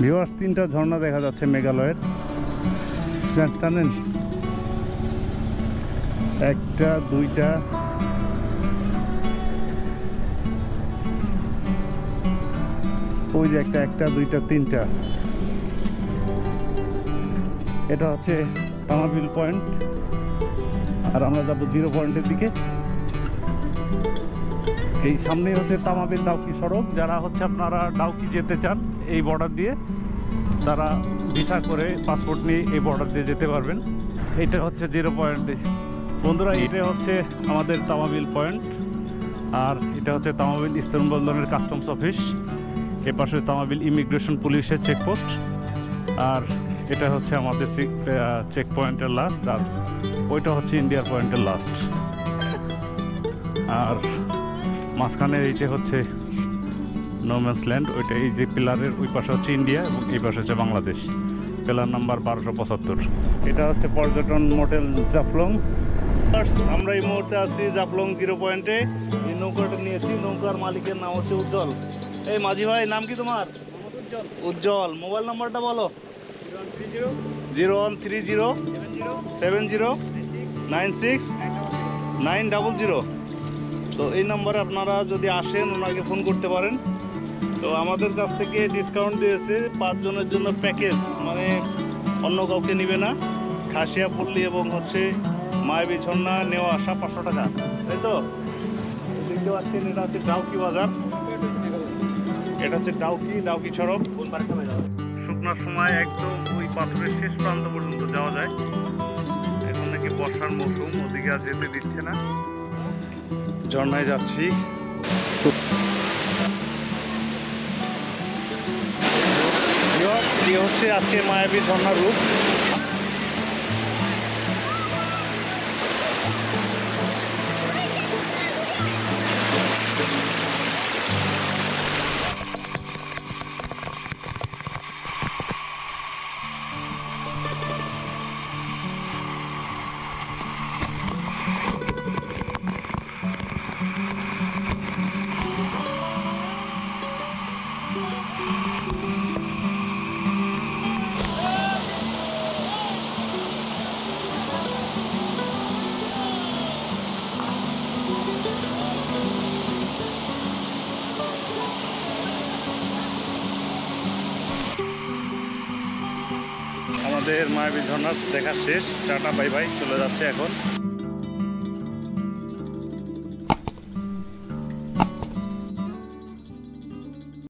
Viewers, তিনটা ঝর্ণা দেখা যাচ্ছে মেঘালয়ের। টানেন, একটা দুইটা, ওই যে একটা দুইটা তিনটা। এটা হচ্ছে তামাবিল পয়েন্ট, আর আমরা যাবো 0 পয়েন্টের দিকে। এই সামনেই হচ্ছে তামাবিল ডাউকি সড়ক। যারা হচ্ছে আপনারা ডাউকি যেতে চান এই বর্ডার দিয়ে, তারা ভিসা করে পাসপোর্ট নিয়ে এই বর্ডার দিয়ে যেতে পারবেন। এটা হচ্ছে 0 পয়েন্ট। বন্ধুরা, এটা হচ্ছে আমাদের তামাবিল পয়েন্ট, আর এটা হচ্ছে তামাবিল ইস্টার্ন বন্দরের কাস্টমস অফিস। এ পাশে তামাবিল ইমিগ্রেশন পুলিশের চেকপোস্ট, আর এটা হচ্ছে আমাদের চেক পয়েন্টের লাস্ট, আর ওইটা হচ্ছে ইন্ডিয়ার পয়েন্টের লাস্ট। আর মাঝখানে এইটা হচ্ছে নোম্যান্স ল্যান্ড। ওইটা এই যে পিলারের ওই পাশে হচ্ছে ইন্ডিয়া এবং এই পাশে হচ্ছে বাংলাদেশ। Pillar number 1275। এটা হচ্ছে পর্যটন মোটেল জাফলং। আমরা এই মুহূর্তে আসছি জাফলং 0 পয়েন্টে। এই নৌকাটা নিয়েছি, নৌকার মালিকের নাম হচ্ছে উজ্জ্বল। এই মাঝি ভাই, নাম কি তোমার? উজ্জ্বল। মোবাইল নাম্বারটা বলো। 013070969600। তো এই নাম্বারে আপনারা যদি আসেন ওনাকে ফোন করতে পারেন। তো আমাদের কাছ থেকে ডিসকাউন্ট দিয়েছে 5 জনের জন্য প্যাকেজ, মানে অন্য কাউকে নিবে না। খাসিয়া পল্লী এবং হচ্ছে মায়াবী ঝর্ণা নেওয়া আসা 500 টাকা, তাই তো? দেখতে পাচ্ছেন এটা হচ্ছে ডাউকি বাজার, এটা হচ্ছে ডাউকি সড়ক। শুকনোর সময় একদম ওই পাথরের শেষ প্রান্ত পর্যন্ত যাওয়া যায়। এখন নাকি বর্ষার মৌসুম, ওদিকে আর যেতে দিচ্ছে না। ঝর্ণায় যাচ্ছি। হচ্ছে আজকে মায়াবী ঝর্ণার রূপ। আমাদের মায়াবী ঝর্ণা দেখা শেষ। টাটা বাই বাই, চলে যাচ্ছে এখন।